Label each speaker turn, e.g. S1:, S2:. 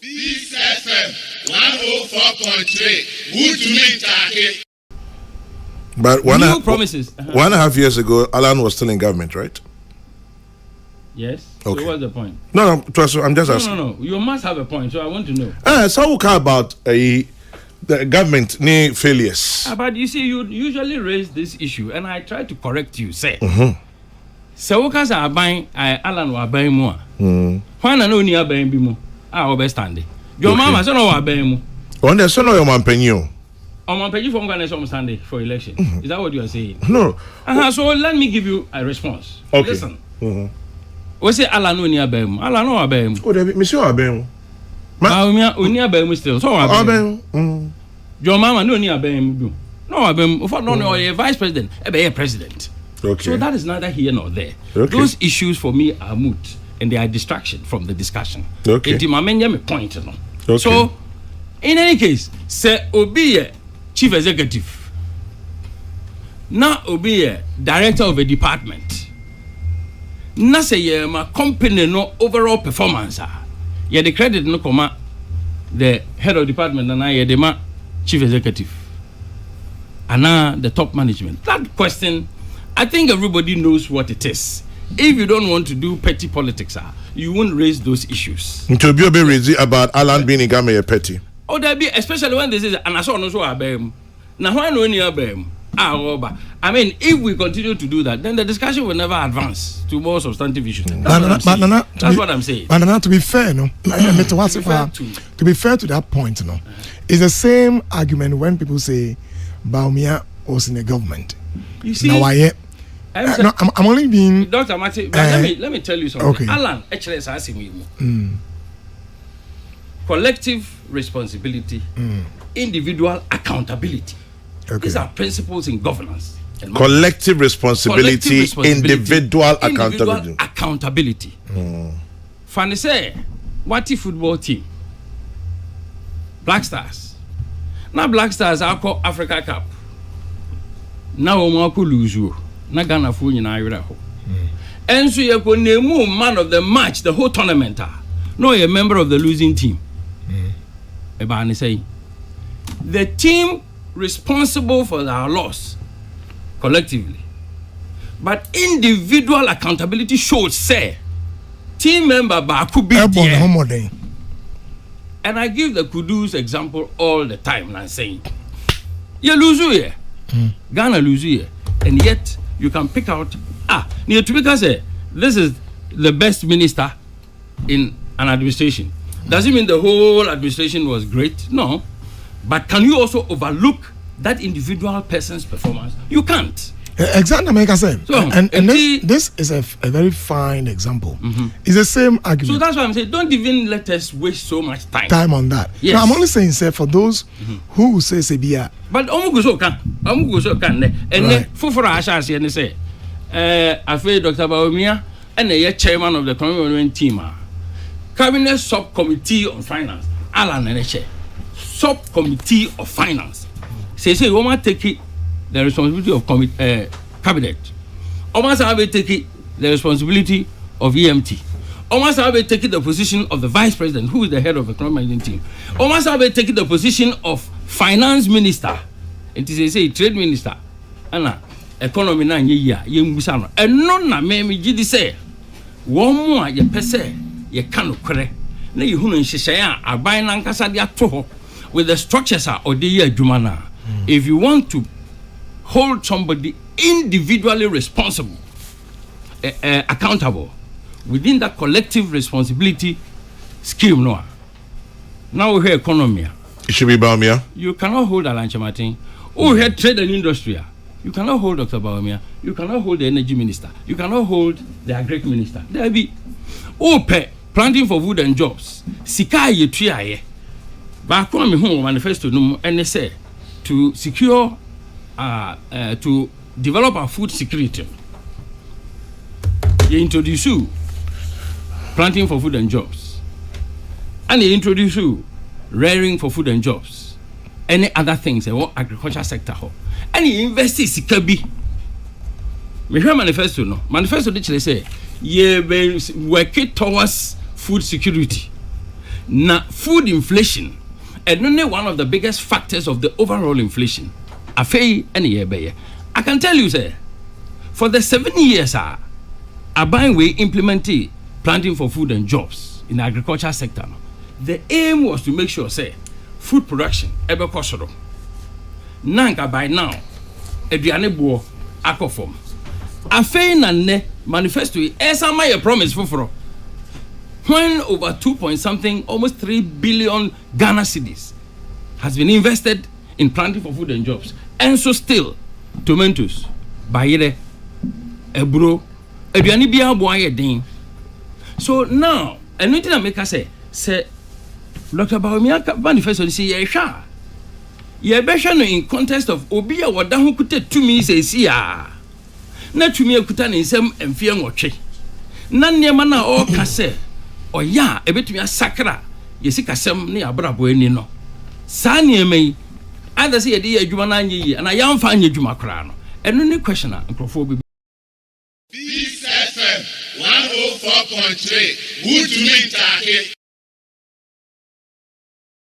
S1: Peace FM 104.3. Good to meet you.
S2: But
S3: promises.
S2: 1.5 years ago, Alan was still in government, right?
S3: Yes.
S2: Okay.
S3: So what's the point?
S2: No, I'm just asking.
S3: No. You must have a point. So I want to know.
S2: So we care about the government failures.
S3: But you see, you usually raise this issue, and I try to correct you. Say, so what are buying? Alan was buying more. When I know you are buying more, I will be standing. Your mama said no, I buying more.
S2: On the son of your man penny.
S3: I'm on pay from Ghana Sunday for election. Is that what you are saying?
S2: No.
S3: So let me give you a response.
S2: Okay.
S3: Listen. We say Alan no near Bem. Alan no Abem.
S2: Oh, Monsieur Abem.
S3: Near Bem still. So Abem. Your mama no near Bem do. No Abem. For no a vice president. A president.
S2: Okay.
S3: So that is neither here nor there.
S2: Okay.
S3: Those issues for me are moot and they are distraction from the discussion.
S2: Okay.
S3: It my point.
S2: Okay.
S3: So in any case, say Obi chief executive. Now Obi director of a department. Na say my company no overall performance yeah the credit no come the head of department and I the ma chief executive and the top management. That question, I think everybody knows what it is. If you don't want to do petty politics, you won't raise those issues.
S2: To be raising about Alan being in Ghana petty.
S3: Oh, there be especially when this is and I saw no so abem. Now why no near abem? I mean, if we continue to do that, then the discussion will never advance to more substantive issues. That's what I'm saying.
S4: But to be fair, no, to be fair to that point, no, it's the same argument when people say Baumia was in the government.
S3: You see,
S4: now I'm only being
S3: Dr. Mati. Let me tell you something.
S4: Okay.
S3: Alan, actually, is asking me. Collective responsibility, individual accountability.
S4: Okay.
S3: These are principles in governance.
S2: Collective responsibility, individual accountability.
S3: Fanny say, what if football team? Black Stars. Now Black Stars are called Africa Cup. Now Omako lose you. Na Ghana fu nyina ayere ho. And so you go name man of the match, the whole tournament. No, a member of the losing team. Ebani say, the team responsible for our loss collectively, but individual accountability should say team member could be there. And I give the Kudus example all the time. I'm saying you lose here, Ghana lose here, and yet you can pick out Neotumika say this is the best minister in an administration. Does it mean the whole administration was great? No. But can you also overlook that individual person's performance? You can't.
S4: Exactly, like I said.
S3: So,
S4: and this is a very fine example. It's the same argument.
S3: So that's why I'm saying, don't even let us waste so much time
S4: on that.
S3: Yes.
S4: Now, I'm only saying, sir, for those who say Sebia.
S3: But Omuguso can. And then Fufura Ashasi and they say, I feel Dr. Baumia and the chairman of the community team. Cabinet subcommittee on finance. Alan and the subcommittee of finance. Say you want to take the responsibility of cabinet. Almost have to take the responsibility of EMT. Almost have to take the position of the vice president, who is the head of the economic management team. Almost have to take the position of finance minister. And to say trade minister. Anna economy na year yembusano. And none na me gidi say one more ye pese ye kanu kore. Na you hunu nhyehyɛ a aban na nkasa de ato ho with the structures or the year jumana. If you want to hold somebody individually responsible, accountable within that collective responsibility scheme, now we hear economy.
S2: It should be Baumia.
S3: You cannot hold Alan Chamatin. Oh, here trade and industry. You cannot hold Dr. Baumia. You cannot hold the energy minister. You cannot hold the agric minister. There be planting for food and jobs. Sika ye tria. Back on me home manifesto no and they say to secure to develop our food security. You introduce you planting for food and jobs. And you introduce you rearing for food and jobs. Any other things in agriculture sector. And you invest in Sikabi. Me hear manifesto no. Manifesto literally say ye be working towards food security. na food inflation and only one of the biggest factors of the overall inflation. Afei any year by I can tell you say for the 7 years Aban we implemented planting for food and jobs in the agriculture sector. The aim was to make sure say food production ebe kosoro. Nanka by now eduane bo akofom. Afei na ne manifesto esa my promise foforo. When over 2 point something, almost 3 billion Ghana cedis has been invested in planting for food and jobs. And so still, tomatoes, bayere, ebro, eduani biya boye din. So now, and nothing that make us say, Dr. Bawumia manifesto say, yesha. Yebesha no in context of obiya wadahu kute tumi say siya. Na tumi akuta ni nsem emfie nwotwe. Na nneema na o ka say oya ebetumi asakra yesi kasem ne abrabo ani no sa nneema yi ada say yede adwuma na anye yi na yamfa anye adwuma kra no eno ne question na nkrofo bi
S1: Peace FM 104.3 Good to meet